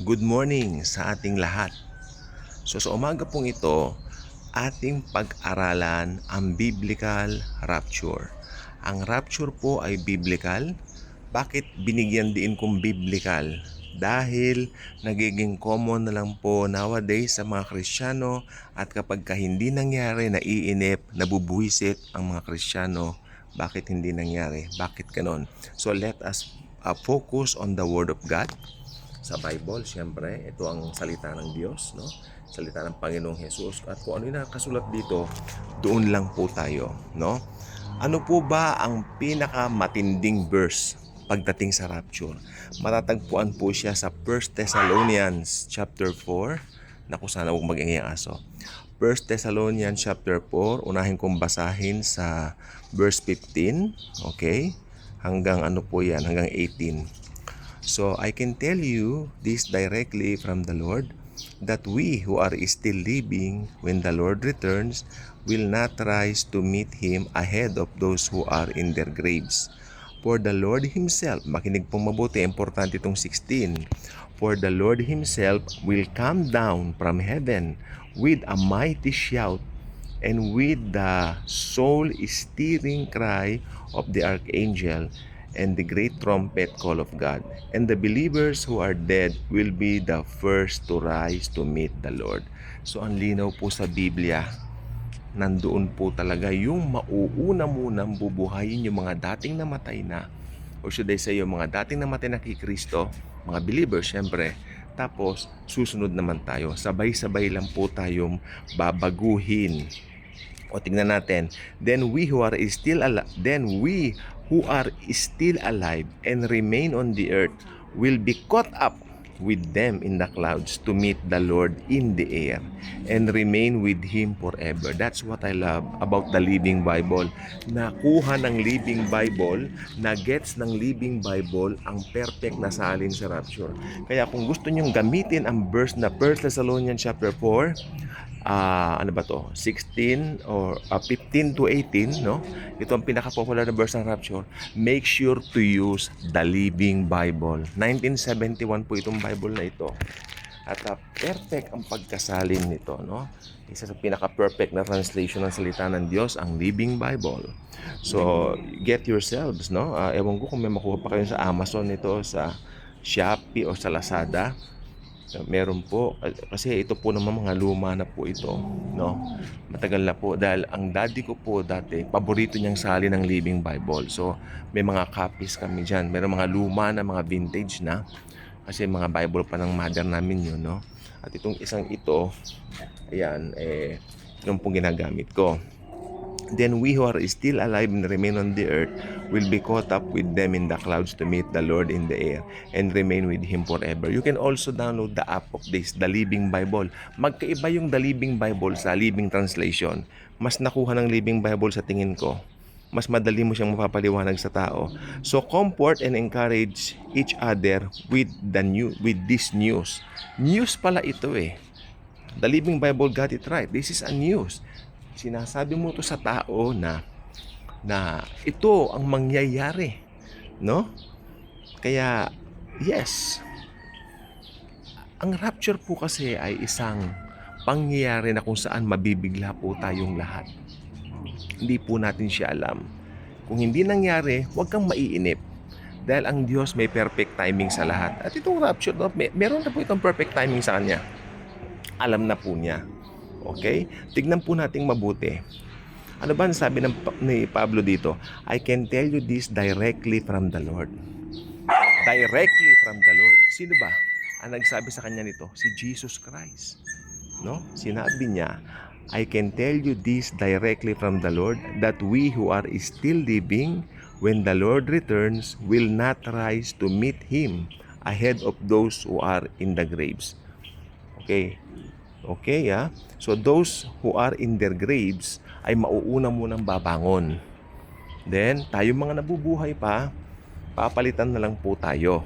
Good morning sa ating lahat. Sa umaga pong ito, ating pag-aralan ang biblical rapture. Ang rapture po ay biblical. Bakit binigyan din kong biblical? Dahil nagiging common na lang po nowadays sa mga Kristiyano at kapag hindi nangyari, naiinip, nabubuhisit ang mga Kristiyano. Bakit hindi nangyari? Bakit ganon? So let us focus on the Word of God. Sa Bible, siyempre, ito ang salita ng Diyos, no? Salita ng Panginoong Jesus. At kung ano yung nakasulat dito, doon lang po tayo, no? Ano po ba ang pinakamatinding verse pagdating sa rapture? Matatagpuan po siya sa 1 Thessalonians chapter 4. Naku, sana huwag mag-ingay ang aso. 1 Thessalonians chapter 4, unahin kong basahin sa verse 15, okay? Hanggang ano po yan, hanggang 18. So I can tell you this directly from the Lord, that we who are still living when the Lord returns will not rise to meet Him ahead of those who are in their graves. For the Lord Himself, makinig pong mabuti, importante itong 16. For the Lord Himself will come down from heaven with a mighty shout, and with the soul-stirring cry of the archangel, and the great trumpet call of God. And the believers who are dead will be the first to rise to meet the Lord. So ang linaw po sa Biblia, nandoon po talaga yung mauuna munang bubuhayin yung mga dating namatay na, or should I say yung mga dating namatay na kay Kristo, mga believers syempre. Tapos susunod naman tayo, sabay-sabay lang po tayong babaguhin. O tingnan natin, then we who are still alive and remain on the earth will be caught up with them in the clouds to meet the Lord in the air and remain with Him forever. That's what I love about the Living Bible. Nakuha ng Living Bible, na-gets ng Living Bible ang perfect na salin sa rapture. Kaya kung gusto nyong gamitin ang verse na 1 Thessalonians chapter 4, ano ba to? 16 or 15 to 18, no? Ito ang pinaka-popular na verse ng rapture. Make sure to use the Living Bible. 1971 po itong Bible na ito. At perfect ang pagkasalin nito, no? Isa sa pinaka-perfect na translation ng salita ng Diyos, ang Living Bible. So, get yourselves, no? Ewan ko kung may makuha pa kayo sa Amazon nito, sa Shopee o sa Lazada. Meron po, kasi ito po naman mga luma na po ito, no? Matagal na po, dahil ang daddy ko po dati, paborito niyang sali ng Living Bible. So may mga copies kami dyan, meron mga luma na, mga vintage na, kasi mga Bible pa ng mother namin yun, no? At itong isang ito, ayan, yung pong ginagamit ko. Then we who are still alive and remain on the earth will be caught up with them in the clouds to meet the Lord in the air and remain with Him forever. You can also download the app of this, the Living Bible. Magkaiba yung the Living Bible sa Living Translation. Mas nakuha ng Living Bible sa tingin ko. Mas madali mo siyang mapapaliwanag sa tao. So comfort and encourage each other with this news. News pala ito eh. The Living Bible got it right. This is a news. Sinasabi mo to sa tao na ito ang mangyayari, no? Kaya yes, ang rapture po kasi ay isang pangyayari na kung saan mabibigla po tayong lahat. Hindi po natin siya alam. Kung hindi nangyari, huwag kang maiinip, dahil ang Diyos may perfect timing sa lahat. At itong rapture, meron na po itong perfect timing sa Kanya. Alam na po niya. Okay? Tignan po nating mabuti. Ano ba ang sabi ni Pablo dito? I can tell you this directly from the Lord. Directly from the Lord. Sino ba ang nagsabi sa kanya nito? Si Jesus Christ. No? Sinabi niya, I can tell you this directly from the Lord, that we who are still living when the Lord returns will not rise to meet Him ahead of those who are in the graves. Okay? Okay, ha? So those who are in their graves ay mauuna munang babangon. Then, tayo mga nabubuhay pa, papalitan na lang po tayo,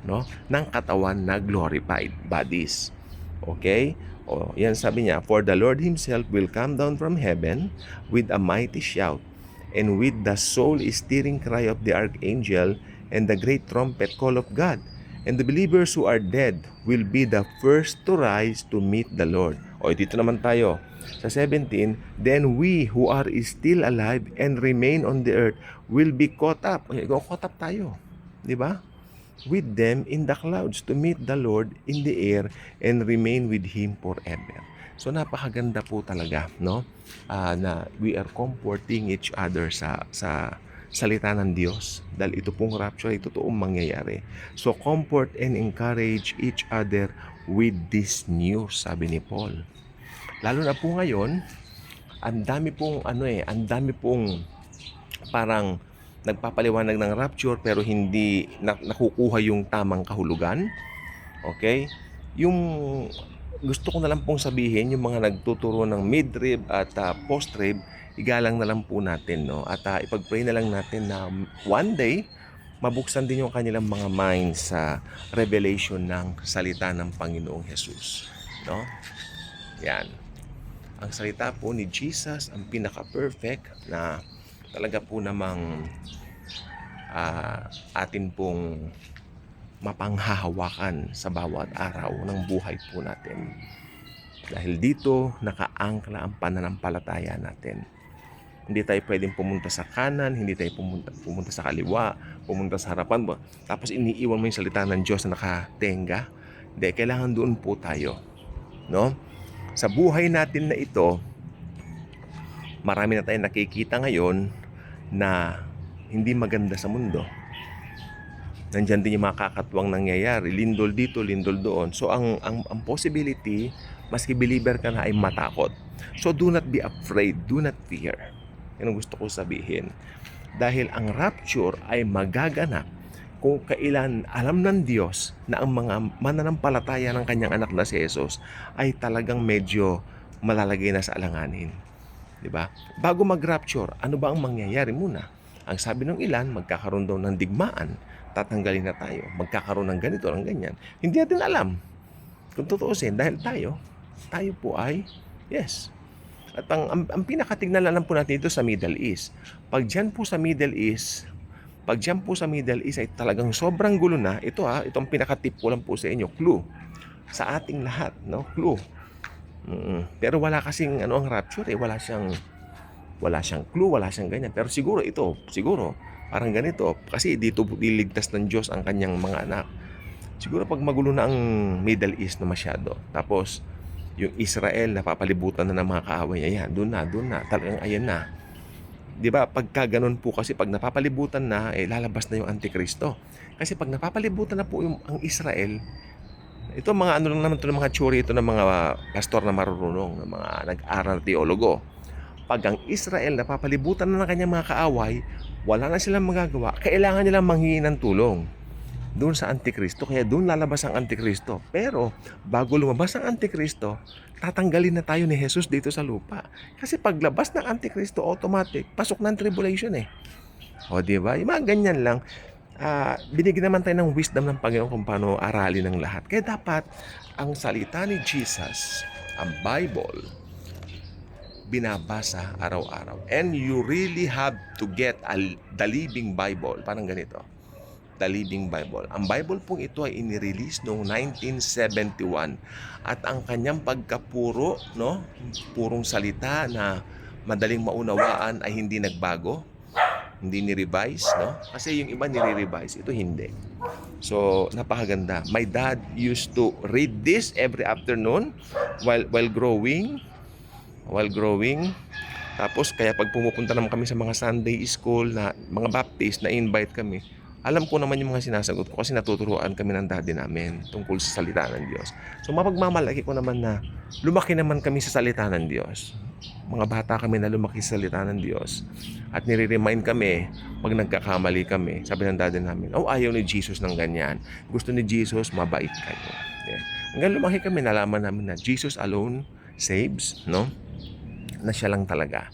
no, ng katawan na glorified bodies. Okay? O, yan sabi niya, for the Lord Himself will come down from heaven with a mighty shout, and with the soul-stirring cry of the archangel, and the great trumpet call of God. And the believers who are dead will be the first to rise to meet the Lord. O dito naman tayo sa 17, then we who are still alive and remain on the earth will be caught up. Caught up tayo. Di ba? With them in the clouds to meet the Lord in the air and remain with Him forever. So napakaganda po talaga, no? Na we are comforting each other sa salita ng Diyos. Dahil ito pong rapture ay totoong mangyayari. So comfort and encourage each other with this news, sabi ni Paul. Lalo na po ngayon, ang dami pong parang nagpapaliwanag ng rapture pero hindi nakukuha yung tamang kahulugan. Okay? Yung gusto ko na lang pong sabihin, yung mga nagtuturo ng mid-trib at post-trib, igalang na lang po natin, no? At ipag-pray na lang natin na one day, mabuksan din yung kanilang mga minds sa revelation ng salita ng Panginoong Jesus, no? Yan. Ang salita po ni Jesus, ang pinaka-perfect na talaga po namang atin pong mapanghahawakan sa bawat araw ng buhay po natin. Dahil dito, nakaangkla ang pananampalataya natin. Hindi tayo pwedeng pumunta sa kanan, hindi tayo pumunta sa kaliwa, pumunta sa harapan. Tapos iniiwan mo yung salita ng Diyos na nakatenga. Hindi, kailangan doon po tayo. No? Sa buhay natin na ito, marami na tayong nakikita ngayon na hindi maganda sa mundo. Nandiyan din yung mga kakatwang nangyayari, lindol dito, lindol doon. So ang possibility, maski believer ka na, ay matakot. So do not be afraid, do not fear. Yan ang gusto ko sabihin. Dahil ang rapture ay magaganap kung kailan alam ng Diyos na ang mga mananampalataya ng kanyang anak na si Jesus ay talagang medyo malalagay na sa alanganin. Diba? Bago mag-rapture, ano ba ang mangyayari muna? Ang sabi ng ilan, magkakaroon daw ng digmaan, tatanggalin na tayo, magkakaroon ng ganito, ng ganyan. Hindi natin alam. Kung tutuusin, dahil tayo po ay, yes. At ang pinakatignan lang po natin ito sa Middle East. Pag dyan po sa Middle East ay talagang sobrang gulo na. Itong pinaka-tip ko lang po sa inyo, clue. Sa ating lahat, no? Clue. Pero wala kasing ang rapture, wala siyang clue, wala siyang ganyan. Pero siguro parang ganito, kasi dito liligtas ng Diyos ang kanyang mga anak. Siguro pag magulo na ang Middle East na masyado, tapos yung Israel napapalibutan na ng mga kaaway niya, doon na, talagang ayan na. 'Di ba? Pagka ganun po kasi, pag napapalibutan na, lalabas na yung Antikristo. Kasi pag napapalibutan na po ang Israel, ito mga lang naman ito ng mga tsuri ito ng mga pastor na marunong, ng mga nag-aral teologo. Pag ang Israel napapalibutan na ng kanyang mga kaaway, wala na silang magagawa, kailangan nilang manghingi ng tulong doon sa Antikristo. Kaya doon lalabas ang Antikristo. Pero bago lumabas ang Antikristo, tatanggalin na tayo ni Jesus dito sa lupa. Kasi paglabas ng Antikristo, automatic, pasok ng tribulation O diba? Yung mga ganyan lang. Binigyan naman tayo ng wisdom ng Panginoon kung paano aralin ng lahat. Kaya dapat ang salita ni Jesus, ang Bible, binabasa araw-araw. And you really have to get the Living Bible. Parang ganito. The Living Bible. Ang Bible pong ito ay inirelease noong 1971. At ang kanyang pagkapuro, purong salita na madaling maunawaan ay hindi nagbago. Hindi ni-revise, Kasi yung iba nire-revise, ito hindi. So, napakaganda. My dad used to read this every afternoon while growing. Tapos, kaya pag pumupunta naman kami sa mga Sunday school, na mga Baptist, na invite kami, alam ko naman yung mga sinasagot ko kasi natuturuan kami ng daddy namin tungkol sa salita ng Diyos. So, mapagmamalaki ko naman na lumaki naman kami sa salita ng Diyos. Mga bata kami na lumaki sa salita ng Diyos. At nire-remind kami pag nagkakamali kami. Sabi ng daddy namin, ayaw ni Jesus ng ganyan. Gusto ni Jesus, mabait kayo. Yeah. Hanggang lumaki kami, nalaman namin na Jesus alone saves, na siya lang talaga.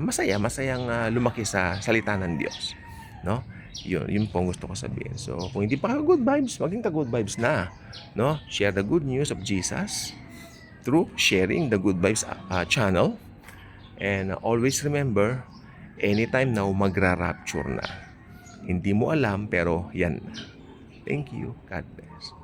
Masayang lumaki sa salita ng Diyos. Yun po ang gusto ko sabihin. So, kung hindi pa ka-good vibes, maging ka-good vibes na. Share the good news of Jesus through sharing the Good Vibes channel. And always remember, anytime now, magra-rapture na. Hindi mo alam, pero yan na. Thank you. God bless.